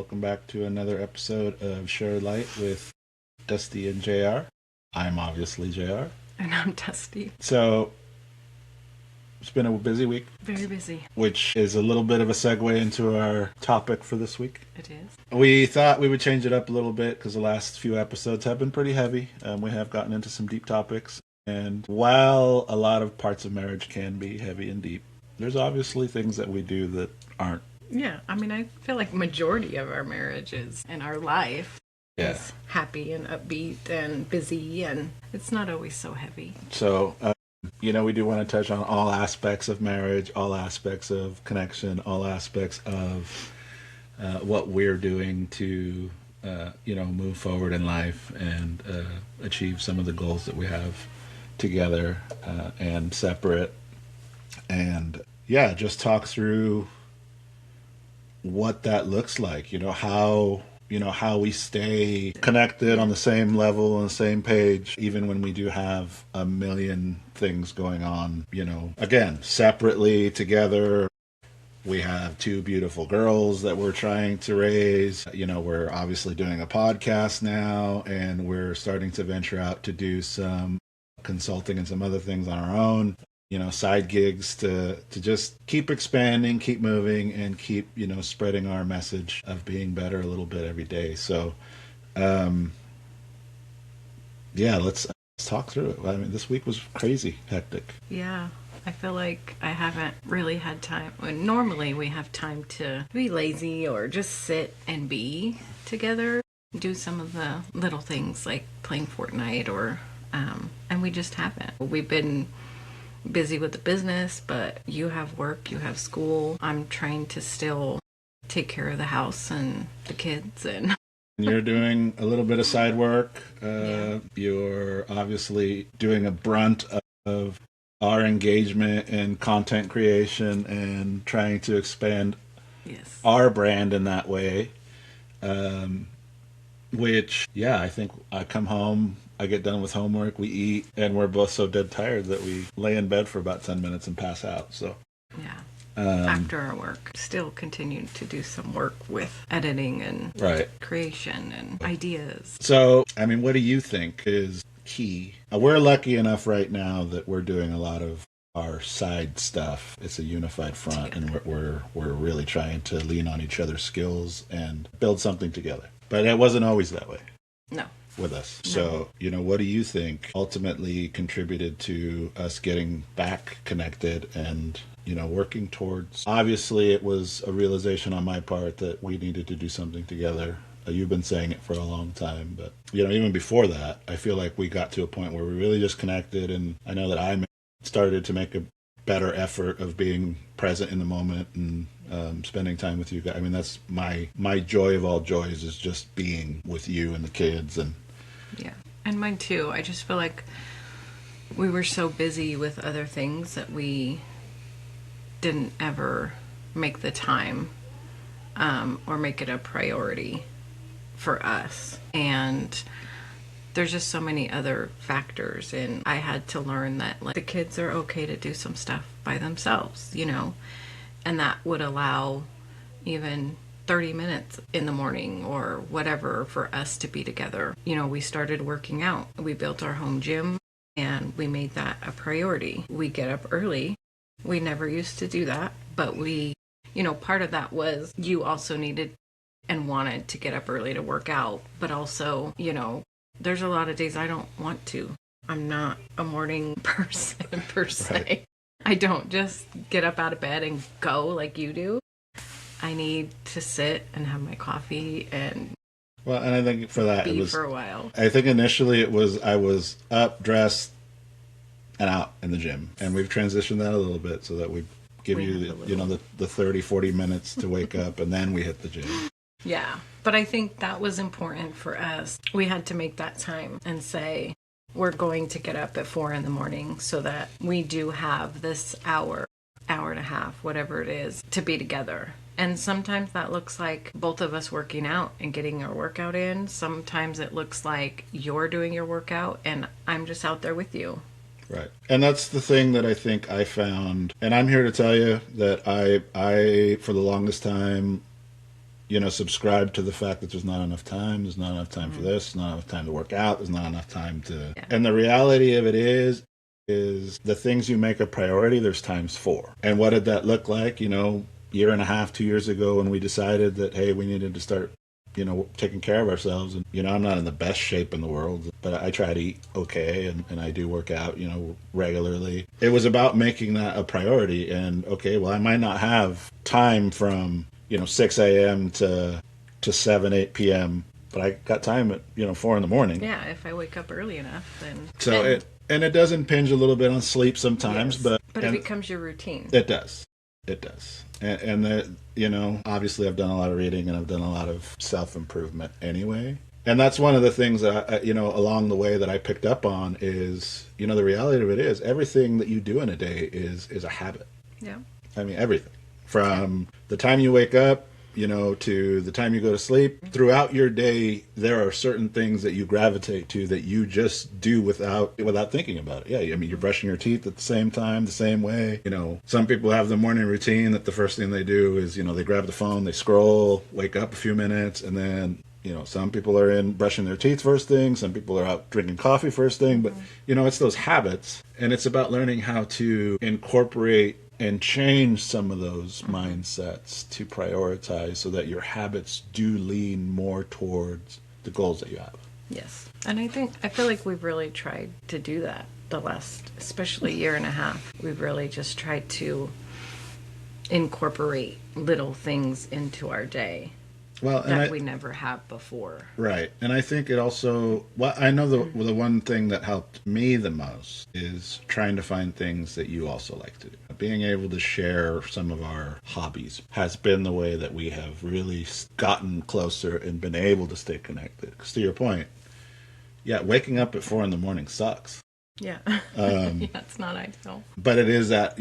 Welcome back to another episode of Share Light with Dustie and JR. I'm obviously JR. And I'm Dustie. So, it's been a busy week. Very busy. Which is a little bit of a segue into our topic for this week. It is. We thought we would change it up a little bit because the last few episodes have been pretty heavy. We have gotten into some deep topics. And while a lot of parts of marriage can be heavy and deep, there's obviously things that we do that aren't. Yeah, I mean, I feel like majority of our marriages and our life is happy and upbeat and busy, and it's not always so heavy. So, we do want to touch on all aspects of marriage, all aspects of connection, all aspects of what we're doing to, move forward in life and achieve some of the goals that we have together and separate. And, just talk through what that looks like, how we stay connected on the same level, on the same page, even when we do have a million things going on, again, separately, together. We have two beautiful girls that we're trying to raise. We're obviously doing a podcast now, and we're starting to venture out to do some consulting and some other things on our own. Side gigs to just keep expanding, keep moving, and keep, spreading our message of being better a little bit every day. So, let's talk through it. I mean, this week was crazy hectic. Yeah, I feel like I haven't really had time. Normally we have time to be lazy or just sit and be together, do some of the little things like playing Fortnite or, and we just haven't. We've been busy with the business, but you have work, you have school. I'm trying to still take care of the house and the kids, and you're doing a little bit of side work. You're obviously doing a brunt of our engagement in content creation and trying to expand our brand in that way. I think I come home, I get done with homework, we eat, and we're both so dead tired that we lay in bed for about 10 minutes and pass out. So after our work, still continue to do some work with editing and creation and ideas. So, I mean, what do you think is key? We're lucky enough right now that we're doing a lot of our side stuff. It's a unified front, and we're really trying to lean on each other's skills and build something together. But it wasn't always that way. No. With us. No. So, what do you think ultimately contributed to us getting back connected and, working towards? Obviously, it was a realization on my part that we needed to do something together. You've been saying it for a long time, but, even before that, I feel like we got to a point where we really just connected, and I know that I started to make a better effort of being present in the moment and spending time with you guys. I mean, that's my joy of all joys, is just being with you and the kids. And and mine too. I just feel like we were so busy with other things that we didn't ever make the time or make it a priority for us. And there's just so many other factors, and I had to learn that the kids are okay to do some stuff by themselves, and that would allow even 30 minutes in the morning or whatever for us to be together. We started working out. We built our home gym, and we made that a priority. We get up early. We never used to do that, but we, part of that was you also needed and wanted to get up early to work out, but also, there's a lot of days I don't want to. I'm not a morning person per se. Right. I don't just get up out of bed and go like you do. I need to sit and have my coffee and I think for that it was for a while. I think initially I was up, dressed, and out in the gym, and we've transitioned that a little bit so that we give the 30, 40 minutes to wake up, and then we hit the gym. Yeah, but I think that was important for us. We had to make that time and say, we're going to get up at 4 a.m. so that we do have this hour and a half, whatever it is, to be together. And sometimes that looks like both of us working out and getting our workout in. Sometimes it looks like you're doing your workout and I'm just out there with you. Right. And that's the thing that I think I found. And I'm here to tell you that I for the longest time, subscribe to the fact that there's not enough time. There's not enough time for this. There's not enough time to work out. There's not enough time to. Yeah. And the reality of it is the things you make a priority, there's times for. And what did that look like? Year and a half, 2 years ago, when we decided that, hey, we needed to start taking care of ourselves. And, I'm not in the best shape in the world, but I try to eat okay, and I do work out, regularly. It was about making that a priority. And, okay, well, I might not have time from, 6 a.m. to 7, 8 p.m., but I got time at, 4 in the morning. Yeah, if I wake up early enough, then... So and it does impinge a little bit on sleep sometimes, yes, but it becomes your routine. It does. It does. And obviously I've done a lot of reading and I've done a lot of self-improvement anyway. And that's one of the things that, along the way that I picked up on is, the reality of it is everything that you do in a day is a habit. Yeah. I mean, everything. From the time you wake up, to the time you go to sleep. Throughout your day, there are certain things that you gravitate to that you just do without thinking about it. Yeah, I mean, you're brushing your teeth at the same time, the same way. Some people have the morning routine that the first thing they do is, they grab the phone, they scroll, wake up a few minutes, and then, some people are in brushing their teeth first thing. Some people are out drinking coffee first thing. But, it's those habits. And it's about learning how to incorporate and change some of those mindsets to prioritize so that your habits do lean more towards the goals that you have. Yes. And I feel like we've really tried to do that the last, especially year and a half. We've really just tried to incorporate little things into our day that we never have before. Right. And I think it also, I know the one thing that helped me the most is trying to find things that you also like to do. Being able to share some of our hobbies has been the way that we have really gotten closer and been able to stay connected. Because to your point, waking up at 4 in the morning sucks. Yeah. Yeah, it's not ideal. But it is that,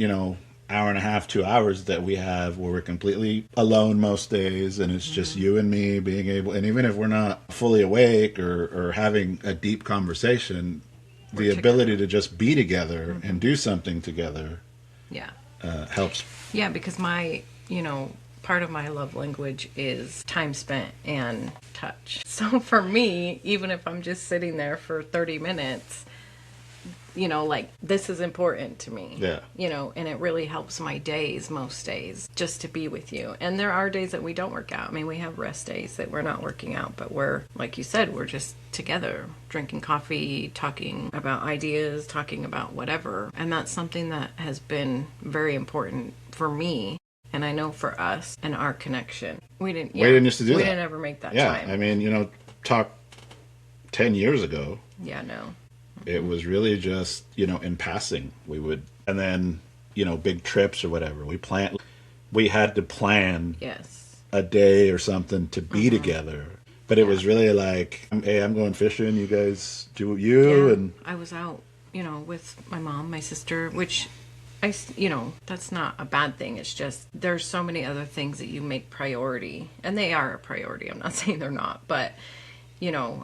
hour and a half, 2 hours that we have where we're completely alone most days, and it's just you and me being able, and even if we're not fully awake or having a deep conversation, the ability to just be together and do something together helps. Yeah, because my, part of my love language is time spent and touch. So for me, even if I'm just sitting there for 30 minutes, this is important to me. Yeah. And it really helps my days, most days, just to be with you. And there are days that we don't work out. I mean, we have rest days that we're not working out, but we're, like you said, we're just together, drinking coffee, talking about ideas, talking about whatever. And that's something that has been very important for me. And I know for us and our connection. We didn't used to do that. We didn't ever make that time. Yeah, I mean, talk 10 years ago. Yeah, no. It was really just, in passing, we would, and then, big trips or whatever. We had to plan a day or something to be together. But it was really like, hey, I'm going fishing. You guys do you. Yeah, and I was out, with my mom, my sister, which that's not a bad thing. It's just there's so many other things that you make priority. And they are a priority. I'm not saying they're not. But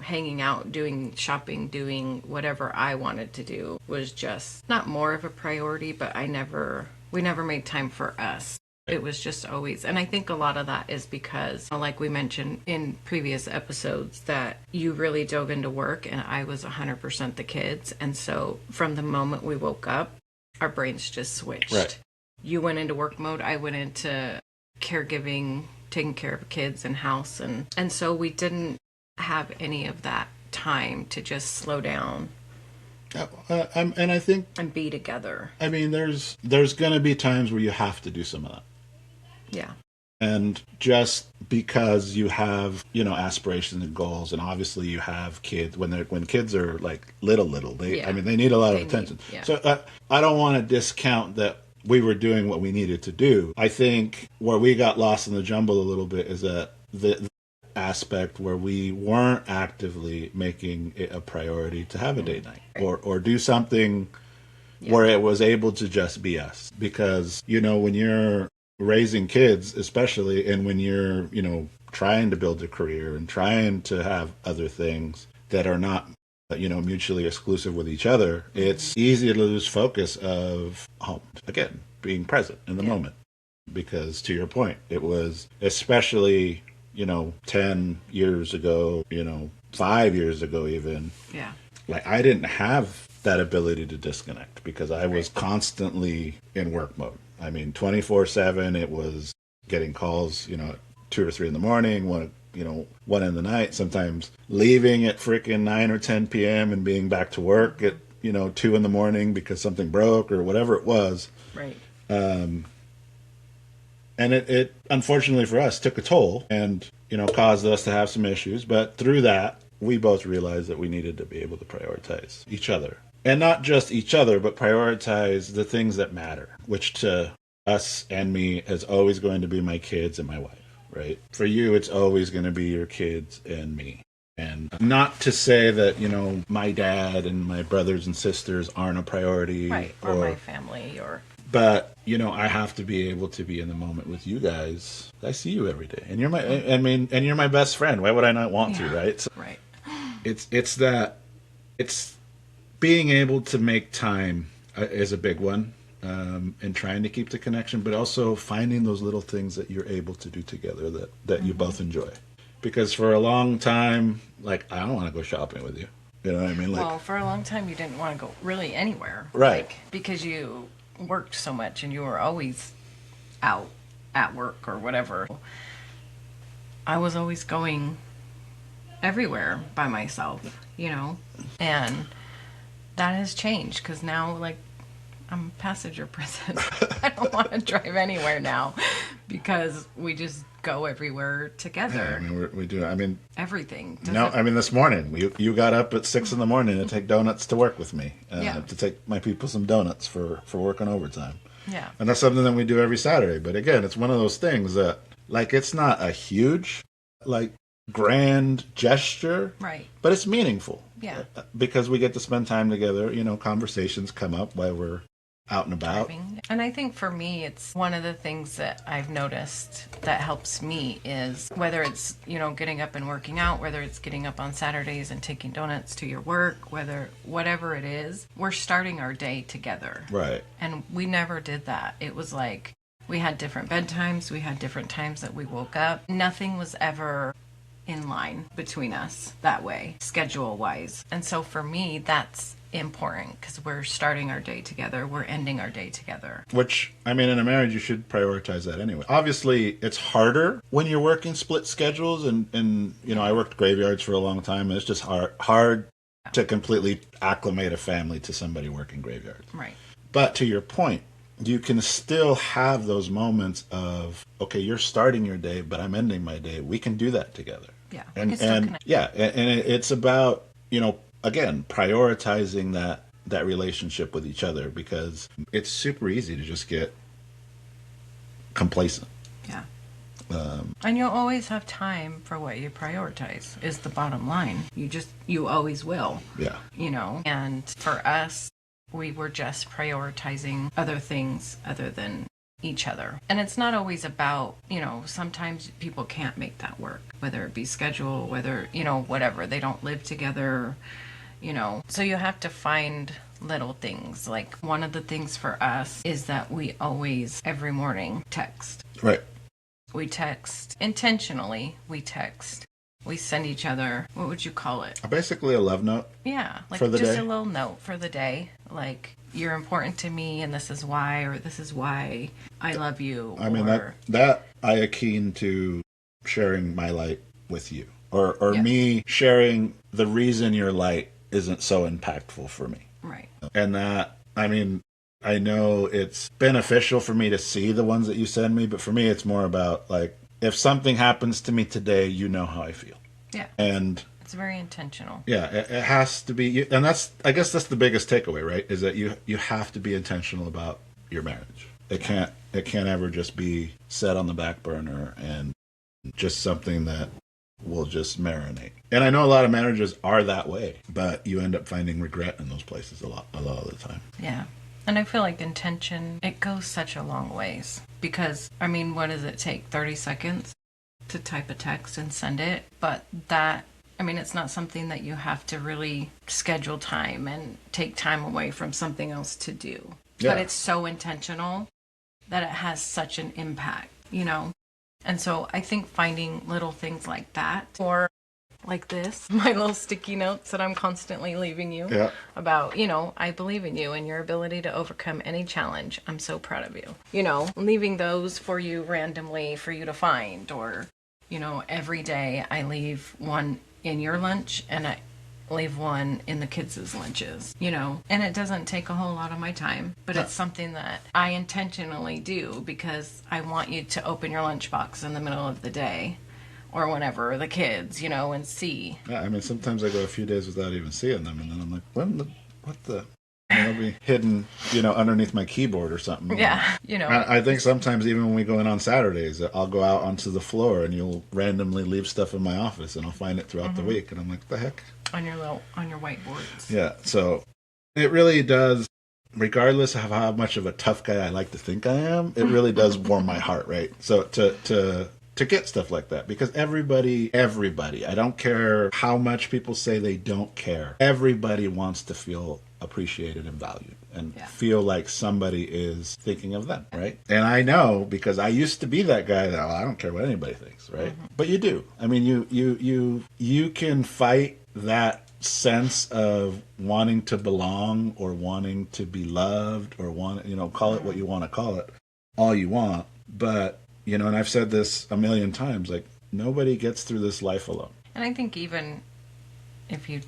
hanging out, doing shopping, doing whatever I wanted to do was just not more of a priority, but we never made time for us. It was just always, and I think a lot of that is because, like we mentioned in previous episodes, that you really dove into work and I was 100% the kids. And so from the moment we woke up, our brains just switched. Right. You went into work mode. I went into caregiving, taking care of kids and house. And so we didn't have any of that time to just slow down and I think and be together. I mean, there's going to be times where you have to do some of that. Yeah. And just because you have, aspirations and goals, and obviously you have kids when kids are like little, they need a lot of attention. So I don't want to discount that we were doing what we needed to do. I think where we got lost in the jumble a little bit is that the aspect where we weren't actively making it a priority to have a date night or do something where it was able to just be us. Because, when you're raising kids, especially, and when you're, trying to build a career and trying to have other things that are not, mutually exclusive with each other, it's easy to lose focus of, again, being present in the moment. Because to your point, it was especially 10 years ago, 5 years ago even, Yeah. like I didn't have that ability to disconnect because I was Right. constantly in work mode. I mean, 24/7, it was getting calls, at 2 or 3 in the morning, 1 in the night, sometimes leaving at freaking 9 or 10 p.m. and being back to work at, 2 in the morning because something broke or whatever it was. Right. And it unfortunately for us took a toll and, caused us to have some issues. But through that, we both realized that we needed to be able to prioritize each other. And not just each other, but prioritize the things that matter, which to us and me is always going to be my kids and my wife, right? For you, it's always going to be your kids and me. And not to say that, my dad and my brothers and sisters aren't a priority. Right. Or my family or... But, I have to be able to be in the moment with you guys. I see you every day. And and you're my best friend. Why would I not want to, right? So Right. it's being able to make time is a big one. And trying to keep the connection, but also finding those little things that you're able to do together that you both enjoy. Because for a long time, like, I don't want to go shopping with you. You know what I mean? Like, Well, for a long time, you didn't want to go really anywhere. Right. Like, because you worked so much and you were always out at work or whatever. I was always going everywhere by myself, and that has changed because now, like, I'm a passenger princess. I don't want to drive anywhere now because we just go everywhere together. yeah, I mean, we do. I mean, Everything. this morning you got up at 6 in the morning to take donuts to work with me. Yeah. To take my people some donuts for working overtime. Yeah. And that's something that we do every Saturday. But again, it's one of those things that, like, it's not a huge, like, grand gesture, Right. but it's meaningful. Yeah. Because we get to spend time together. Conversations come up while we're out and about. And I think for me, it's one of the things that I've noticed that helps me is whether it's, getting up and working out, whether it's getting up on Saturdays and taking donuts to your work, whatever it is, we're starting our day together. Right. And we never did that. It was like we had different bedtimes. We had different times that we woke up. Nothing was ever in line between us that way, schedule-wise. And so for me, that's important because we're starting our day together, we're ending our day together. Which, I mean, in a marriage, you should prioritize that anyway. Obviously, it's harder when you're working split schedules, and I worked graveyards for a long time, and it's just hard to completely acclimate a family to somebody working graveyards. Right. But to your point, you can still have those moments of, okay, you're starting your day, but I'm ending my day. We can do that together. Yeah. And it's about, again, prioritizing that relationship with each other, because it's super easy to just get complacent. Yeah. And you'll always have time for what you prioritize is the bottom line. You always will. Yeah. And for us, we were just prioritizing other things other than each other. And it's not always about, sometimes people can't make that work, whether it be schedule, whether, whatever. They don't live together, So you have to find little things. Like one of the things for us is that we always, every morning, text. Right. We text intentionally. We send each other, what would you call it? Basically a love note. Yeah, like for the just day. A little note for the day. Like, you're important to me and this is why, or this is why I love you. I mean, that I akin to sharing my light with you. Or Yeah. me sharing the reason your light isn't so impactful for me. Right. And that, I mean, I know it's beneficial for me to see the ones that you send me, but for me it's more about, like, if something happens to me today, you know how I feel. Yeah. And it's very intentional. yeah, it has to be, and I guess that's the biggest takeaway, right? Is that you have to be intentional about your marriage. It can't ever just be set on the back burner and just something that will just marinate. And I know a lot of marriages are that way, but you end up finding regret in those places a lot of the time. Yeah. And I feel like intention, it goes such a long ways. Because, I mean, what does it take? 30 seconds to type a text and send it? But that, I mean, it's not something that you have to really schedule time and take time away from something else to do. Yeah. But it's so intentional that it has such an impact, And so I think finding little things like that, or like this, my little sticky notes that I'm constantly leaving you about, I believe in you and your ability to overcome any challenge. I'm so proud of you. Leaving those for you randomly for you to find, or, every day I leave one in your lunch and I leave one in the kids' lunches, and it doesn't take a whole lot of my time, but it's something that I intentionally do because I want you to open your lunchbox in the middle of the day or whenever the kids, and see. Yeah, I mean, sometimes I go a few days without even seeing them, and then I'm like, what the? And they'll be hidden, underneath my keyboard or something. Yeah, I think sometimes even when we go in on Saturdays, I'll go out onto the floor and you'll randomly leave stuff in my office, and I'll find it throughout the week, and I'm like, the heck? On your whiteboards. Yeah, so it really does. Regardless of how much of a tough guy I like to think I am, it really does warm my heart, right? So to get stuff like that, because everybody, I don't care how much people say they don't care, everybody wants to feel appreciated and valued and feel like somebody is thinking of them, right? And I know because I used to be that guy that, I don't care what anybody thinks, right? But you do. I mean, you can fight that sense of wanting to belong or wanting to be loved or call it what you want to call it, all you want, but and I've said this a million times, like, nobody gets through this life alone. And I think even if you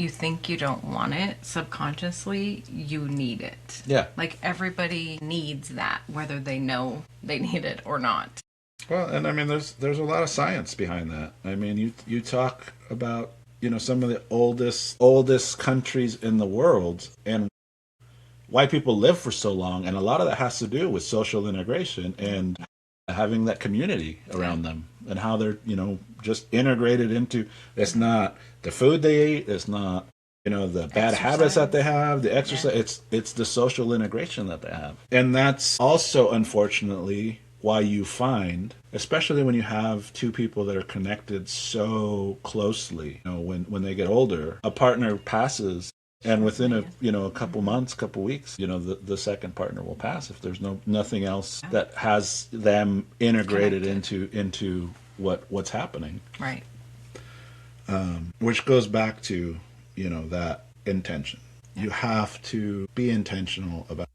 think you don't want it, subconsciously you need it. Yeah. Like, everybody needs that, whether they know they need it or not. Well, and I mean, there's a lot of science behind that. I mean, you talk about, some of the oldest countries in the world and why people live for so long, and a lot of that has to do with social integration and having that community around them, and how they're just integrated into. It's not the food they eat, it's not the bad habits that they have, the exercise. It's the social integration that they have, and that's also unfortunately why you find, especially when you have two people that are connected so closely, when they get older, a partner passes. And within a couple months, couple weeks, the second partner will pass if there's nothing else that has them integrated into what's happening. Right. Which goes back to that intention. You have to be intentional about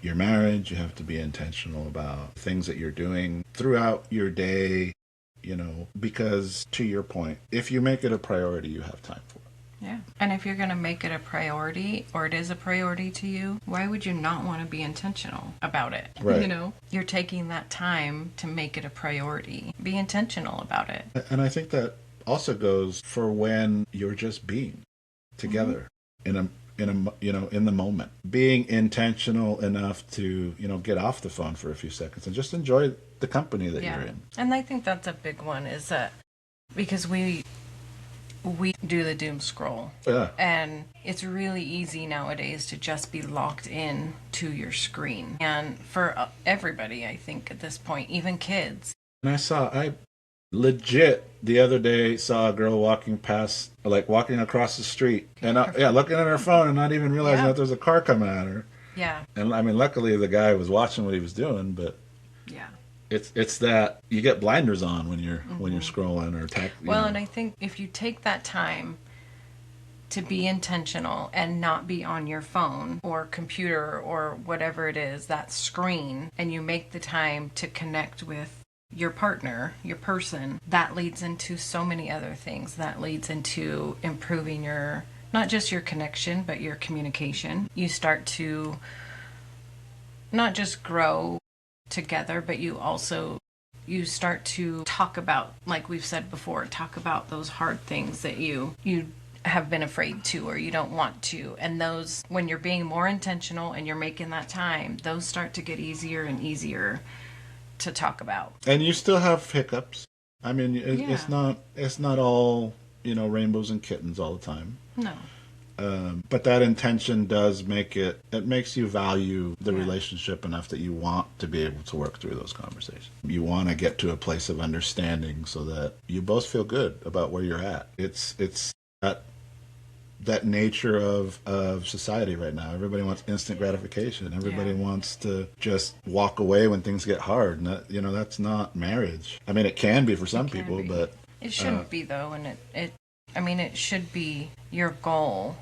your marriage. You have to be intentional about things that you're doing throughout your day. Because to your point, if you make it a priority, you have time for it. Yeah. And if you're going to make it a priority, or it is a priority to you, why would you not want to be intentional about it? Right. You're taking that time to make it a priority. Be intentional about it. And I think that also goes for when you're just being together in the moment. Being intentional enough to, get off the phone for a few seconds and just enjoy the company that you're in. And I think that's a big one, is that because we do the doom scroll. Yeah. And it's really easy nowadays to just be locked in to your screen. And for everybody, I think at this point, even kids. And I legit the other day saw a girl walking across the street and looking at her phone and not even realizing that there's a car coming at her. Yeah. And I mean, luckily the guy was watching what he was doing, but yeah. It's that you get blinders on when you're scrolling or and I think if you take that time to be intentional and not be on your phone or computer or whatever it is, that screen, and you make the time to connect with your partner, your person, that leads into so many other things. That leads into improving not just your connection, but your communication. You start to not just grow together, but you start to talk about, like we've said before, talk about those hard things that you have been afraid to or you don't want to. And those, when you're being more intentional and you're making that time, those start to get easier and easier to talk about. And you still have hiccups. I mean, it's not all rainbows and kittens all the time. No. But that intention does makes you value the relationship enough that you want to be able to work through those conversations. You want to get to a place of understanding so that you both feel good about where you're at. It's that that nature of society right now. Everybody wants instant gratification. Everybody wants to just walk away when things get hard. And that, that's not marriage. I mean, it can be for some people, but it shouldn't be though. And it should be your goal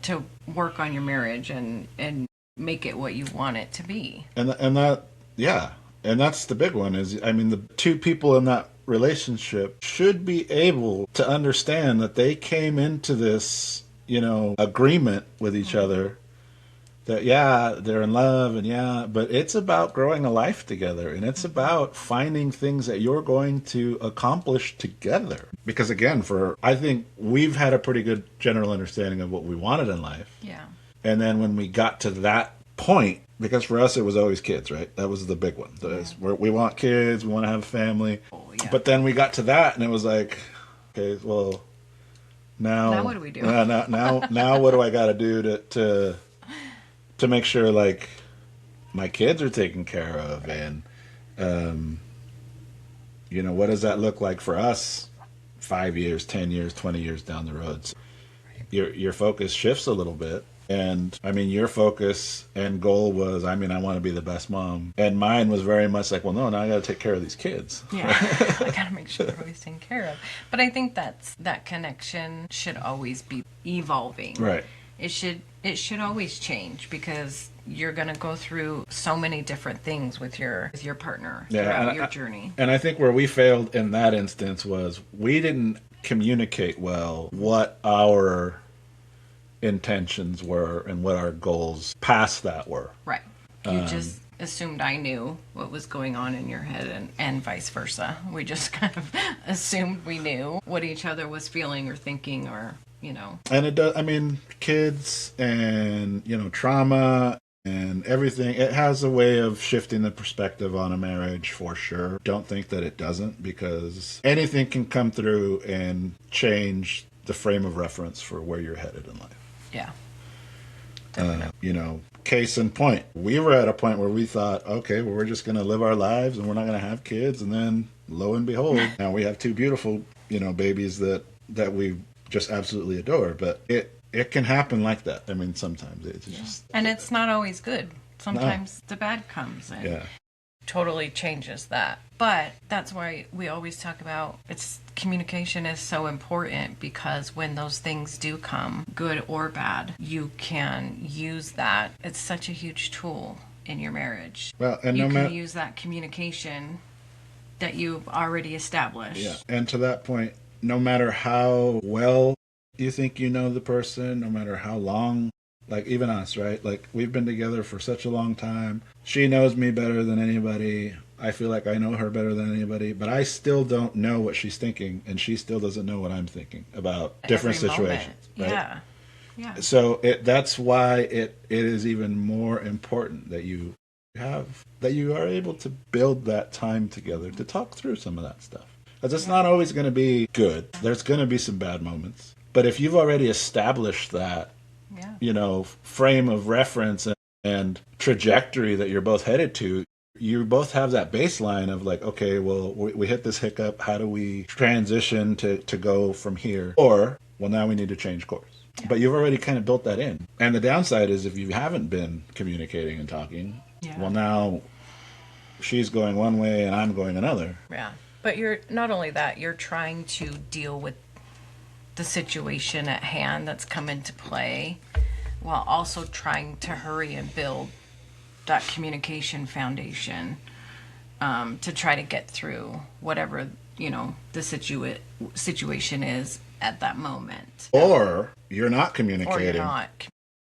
to work on your marriage and make it what you want it to be. And that's the big one is, I mean, the two people in that relationship should be able to understand that they came into this, agreement with each other that, they're in love and but it's about growing a life together and it's about finding things that you're going to accomplish together. Because again, I think we've had a pretty good general understanding of what we wanted in life. Yeah. And then when we got to that point, because for us it was always kids, right? That was the big one. We want kids, we want to have a family. Oh, yeah. But then we got to that and it was like, okay, well, now what do we do? now what do I got to do to make sure like my kids are taken care of, and what does that look like for us 5 years, 10 years, 20 years down the road? So your focus shifts a little bit. And I mean, your focus and goal was, I want to be the best mom. And mine was very much like, well, no, now I got to take care of these kids. Yeah, I got to make sure they're always taken care of. But I think that connection should always be evolving. Right. It should always change because you're going to go through so many different things with your partner throughout your journey. And I think where we failed in that instance was we didn't communicate well what our intentions were and what our goals past that were. Right. You just assumed I knew what was going on in your head and vice versa. We just kind of assumed we knew what each other was feeling or thinking or, And it does, kids and, trauma and everything, it has a way of shifting the perspective on a marriage for sure. Don't think that it doesn't, because anything can come through and change the frame of reference for where you're headed in life. Yeah. Case in point, we were at a point where we thought, okay, well, we're just going to live our lives and we're not going to have kids. And then lo and behold, now we have two beautiful, babies that we just absolutely adore. But it can happen like that. Sometimes it's just... And it's not always good. Sometimes the bad comes and totally changes that. But that's why we always talk about communication is so important, because when those things do come, good or bad, you can use that. It's such a huge tool in your marriage. Well, and you can use that communication that you've already established. Yeah, and to that point, no matter how well you think you know the person, no matter how long, like even us, right? Like we've been together for such a long time. She knows me better than anybody. I feel like I know her better than anybody, but I still don't know what she's thinking, and she still doesn't know what I'm thinking about different situations. Right? Yeah. So that's why it is even more important that you are able to build that time together to talk through some of that stuff. Because it's not always going to be good. There's going to be some bad moments. But if you've already established that, frame of reference and trajectory that you're both headed to, you both have that baseline of like, okay, well, we hit this hiccup. How do we transition to go from here? Or, well, now we need to change course. Yeah. But you've already kind of built that in. And the downside is if you haven't been communicating and talking, well, now she's going one way and I'm going another. Yeah. But you're not only that, you're trying to deal with the situation at hand that's come into play while also trying to hurry and build that communication foundation to try to get through whatever, the situation is at that moment. Or you're not communicating.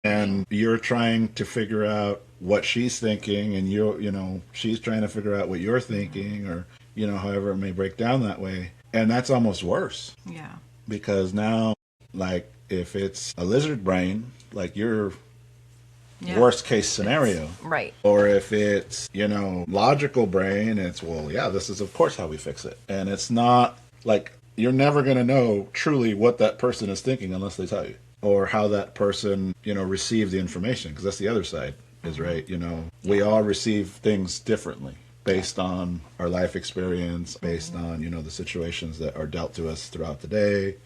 And you're trying to figure out what she's thinking, and she's trying to figure out what you're thinking, or, however it may break down that way. And that's almost worse. Yeah. Because now, like, if it's a lizard brain, like your worst case scenario. Right. Or if it's, logical brain, it's, well, yeah, this is of course how we fix it. And it's not like you're never going to know truly what that person is thinking unless they tell you. Or how that person, received the information. Because that's the other side is, right, we all receive things differently based on our life experience, based on, the situations that are dealt to us throughout the day.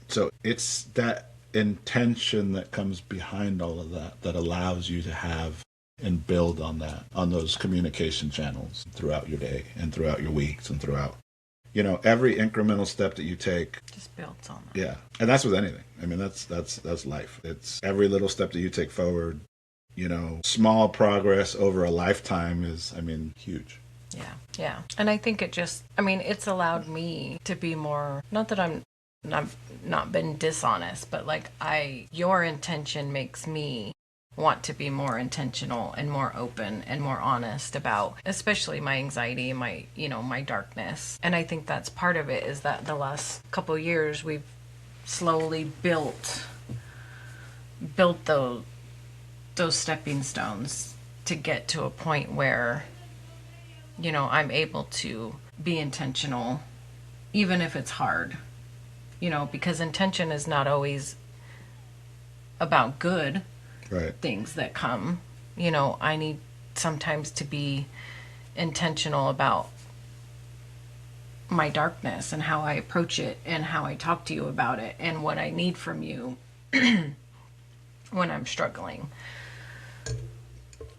So it's that intention that comes behind all of that that allows you to have and build on that, on those communication channels throughout your day and throughout your weeks and throughout, every incremental step that you take just builds on that. Yeah. And that's with anything. I mean, that's life. It's every little step that you take forward, small progress over a lifetime is, huge. Yeah. And I think it's allowed me to be more, not that I've not been dishonest, but like your intention makes me want to be more intentional and more open and more honest about especially my anxiety and my darkness. And I think that's part of it, is that the last couple of years we've slowly built those stepping stones to get to a point where I'm able to be intentional even if it's hard, because intention is not always about good things that come. I need sometimes to be intentional about my darkness and how I approach it and how I talk to you about it and what I need from you when I'm struggling.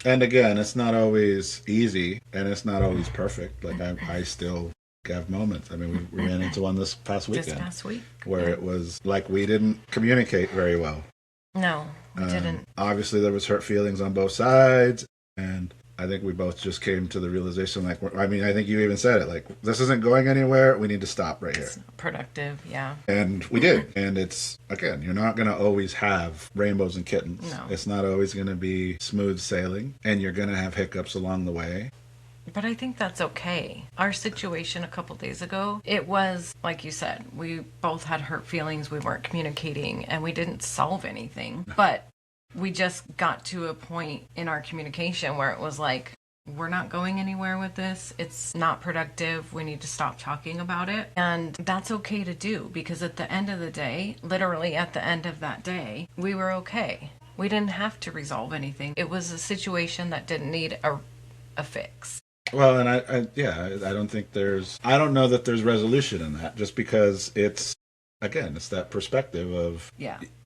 And again, it's not always easy and it's not always perfect. Like I still have moments. I mean, we ran into one this past week where it was like we didn't communicate very well. No, we didn't. Obviously, there was hurt feelings on both sides, and I think we both just came to the realization, I think you even said it, like, this isn't going anywhere, we need to stop right here. It's not productive, yeah. And we did. And it's, again, you're not going to always have rainbows and kittens. No. It's not always going to be smooth sailing, and you're going to have hiccups along the way. But I think that's okay. Our situation a couple days ago, it was, like you said, we both had hurt feelings, we weren't communicating, and we didn't solve anything. But we just got to a point in our communication where it was like, we're not going anywhere with this. It's not productive. We need to stop talking about it. And that's okay to do, because at the end of the day, literally at the end of that day, we were okay. We didn't have to resolve anything. It was a situation that didn't need a fix. Well, and I don't know that there's resolution in that, just because it's that perspective of,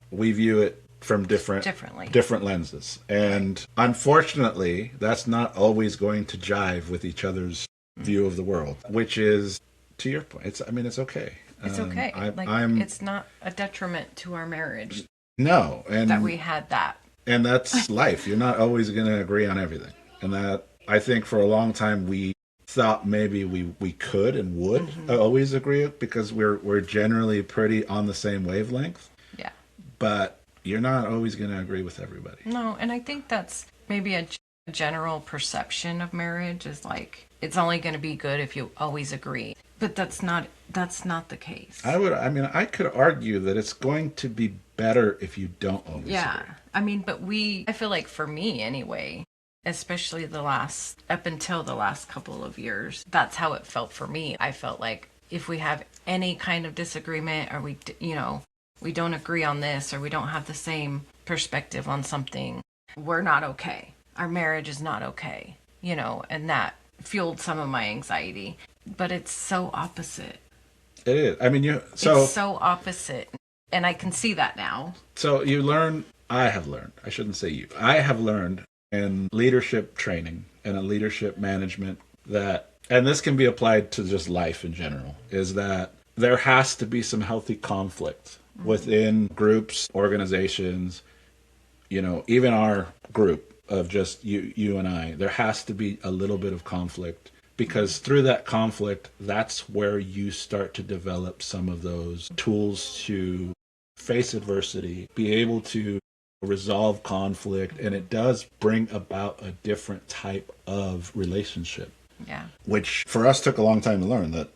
we view it from different lenses. And unfortunately, that's not always going to jive with each other's view of the world, which is, to your point, it's okay. It's okay. It's not a detriment to our marriage. No. And that we had that. And that's life. You're not always going to agree on everything. And that, I think for a long time we thought maybe we could and would always agree, because we're generally pretty on the same wavelength. Yeah. But you're not always going to agree with everybody. No, and I think that's maybe a general perception of marriage, is like, it's only going to be good if you always agree. But that's not the case. I could argue that it's going to be better if you don't always agree. I feel like, for me anyway, especially up until the last couple of years, that's how it felt for me. I felt like if we have any kind of disagreement, or we don't agree on this, or we don't have the same perspective on something, we're not okay. Our marriage is not okay, and that fueled some of my anxiety. But it's so opposite. It is. It's so opposite. And I can see that now. So I have learned in leadership training and in leadership management that, and this can be applied to just life in general, is that there has to be some healthy conflict within groups, organizations, even our group of just you and I. There has to be a little bit of conflict, because through that conflict, that's where you start to develop some of those tools to face adversity, be able to resolve conflict, and it does bring about a different type of relationship. Yeah. Which for us took a long time to learn, that,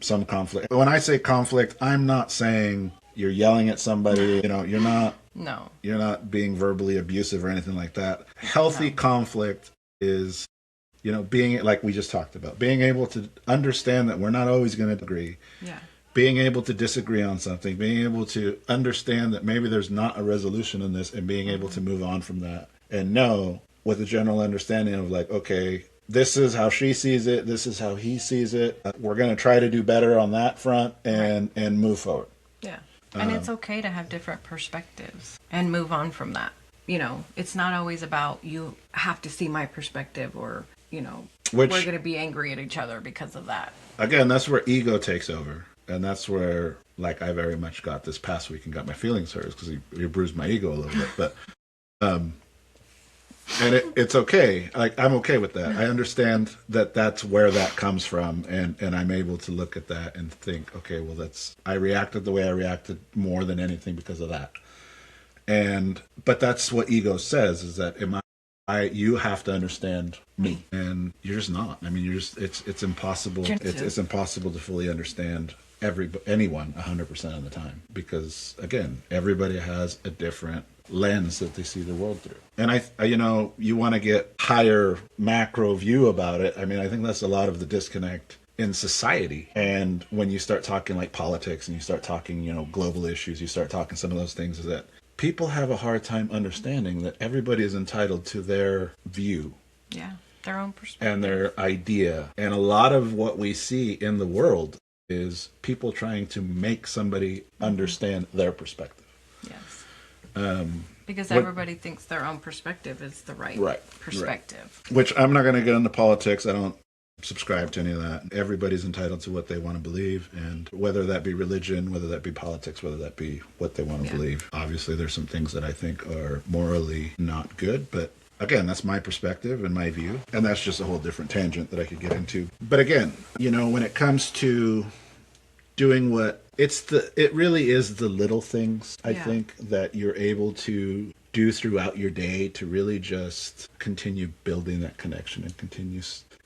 some conflict. When I say conflict, I'm not saying you're yelling at somebody, you're not being verbally abusive or anything like that. Healthy conflict is, being, like we just talked about, being able to understand that we're not always going to agree. Yeah. Being able to disagree on something, being able to understand that maybe there's not a resolution in this, and being able to move on from that. And know, with a general understanding of, like, okay, this is how she sees it, this is how he sees it. We're going to try to do better on that front and move forward. Yeah. And it's okay to have different perspectives and move on from that. It's not always about you have to see my perspective or, Which, we're going to be angry at each other because of that. again, that's where ego takes over. And that's where, like, I very much got this past week and got my feelings hurt because he bruised my ego a little bit. But, and it's okay. Like, I'm okay with that. I understand that that's where that comes from. And I'm able to look at that and think, okay, well, I reacted the way I reacted more than anything because of that. But that's what ego says, is that you have to understand me, and you're just not. I mean, it's impossible. It's impossible to fully understand anyone 100% of the time, because again, everybody has a different lens that they see the world through. And you want to get higher macro view about it. I mean, I think that's a lot of the disconnect in society. And when you start talking like politics and you start talking, global issues, you start talking some of those things, is that people have a hard time understanding that everybody is entitled to their view. Yeah, their own perspective. And their idea. And a lot of what we see in the world is people trying to make somebody understand their perspective. Yes. Because everybody thinks their own perspective is the right perspective. Right. Which I'm not going to get into politics. I don't subscribe to any of that. Everybody's entitled to what they want to believe, and whether that be religion, whether that be politics, whether that be what they want to believe. Obviously, there's some things that I think are morally not good, but again, that's my perspective and my view, and that's just a whole different tangent that I could get into. But again, when it comes to doing it really is the little things, I think, that you're able to do throughout your day to really just continue building that connection and continue.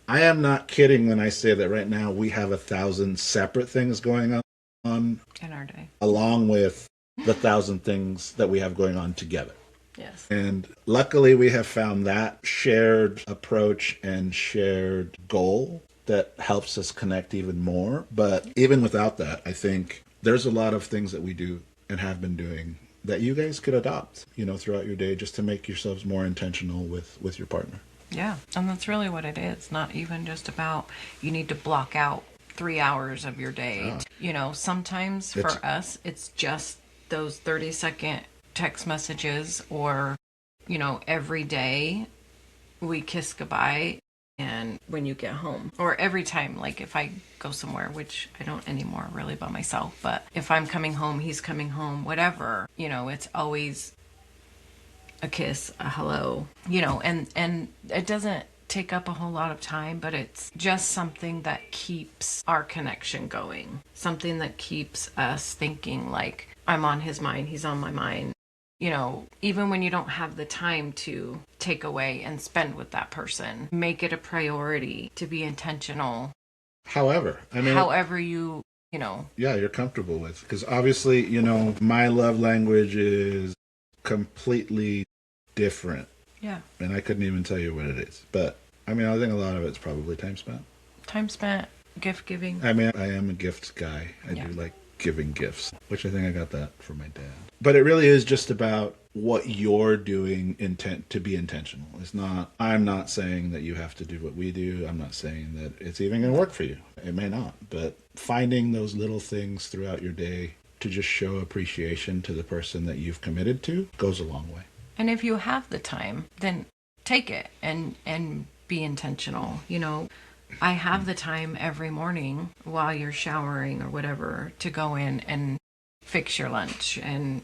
I am not kidding when I say that right now we have 1,000 separate things going on in our day, along with the 1,000 things that we have going on together. Yes. And luckily we have found that shared approach and shared goal that helps us connect even more. But even without that, I think there's a lot of things that we do and have been doing that you guys could adopt, throughout your day, just to make yourselves more intentional with your partner. Yeah, and that's really what it is. Not even just about you need to block out 3 hours of your day. Sometimes for us, it's just those 30-second text messages, or, every day we kiss goodbye and when you get home, or every time, like if I go somewhere, which I don't anymore really by myself, but if I'm coming home, he's coming home, whatever, it's always a kiss, a hello, and it doesn't take up a whole lot of time, but it's just something that keeps our connection going, something that keeps us thinking like, I'm on his mind, he's on my mind. Even when you don't have the time to take away and spend with that person, make it a priority to be intentional. However you you're comfortable with, because obviously, my love language is completely different. Yeah. And I couldn't even tell you what it is. But I think a lot of it's probably time spent. Time spent, gift giving. I am a gift guy. I do like giving gifts, which I think I got that from my dad. But it really is just about what you're doing to be intentional. I'm not saying that you have to do what we do. I'm not saying that it's even going to work for you. It may not. But finding those little things throughout your day to just show appreciation to the person that you've committed to goes a long way. And if you have the time, then take it and be intentional. I have the time every morning while you're showering or whatever to go in and fix your lunch and,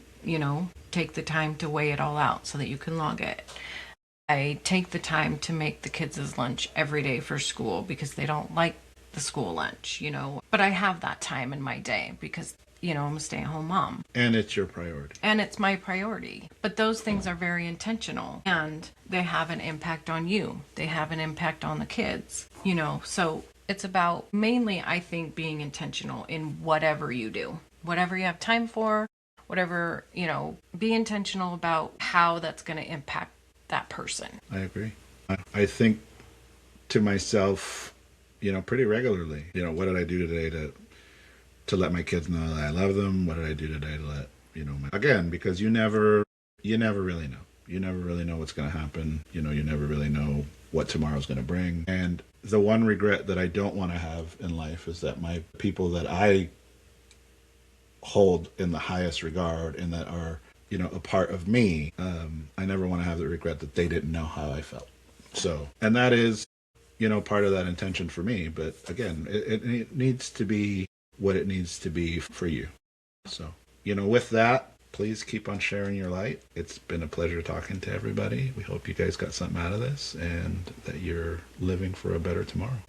take the time to weigh it all out so that you can log it. I take the time to make the kids' lunch every day for school because they don't like the school lunch, But I have that time in my day because, I'm a stay-at-home mom. And it's your priority. And it's my priority. But those things are very intentional. And they have an impact on you. They have an impact on the kids. So it's about mainly, I think, being intentional in whatever you do. Whatever you have time for, whatever, be intentional about how that's going to impact that person. I agree. I think to myself, pretty regularly, what did I do today to let my kids know that I love them? What did I do today to let, again, because you never really know. You never really know what's going to happen. You never really know what tomorrow's going to bring. And the one regret that I don't want to have in life is that my people that I hold in the highest regard and that are, a part of me, I never want to have the regret that they didn't know how I felt. So, and that is, part of that intention for me. But again, it needs to be what it needs to be for you. So, with that, please keep on sharing your light. It's been a pleasure talking to everybody. We hope you guys got something out of this and that you're living for a better tomorrow.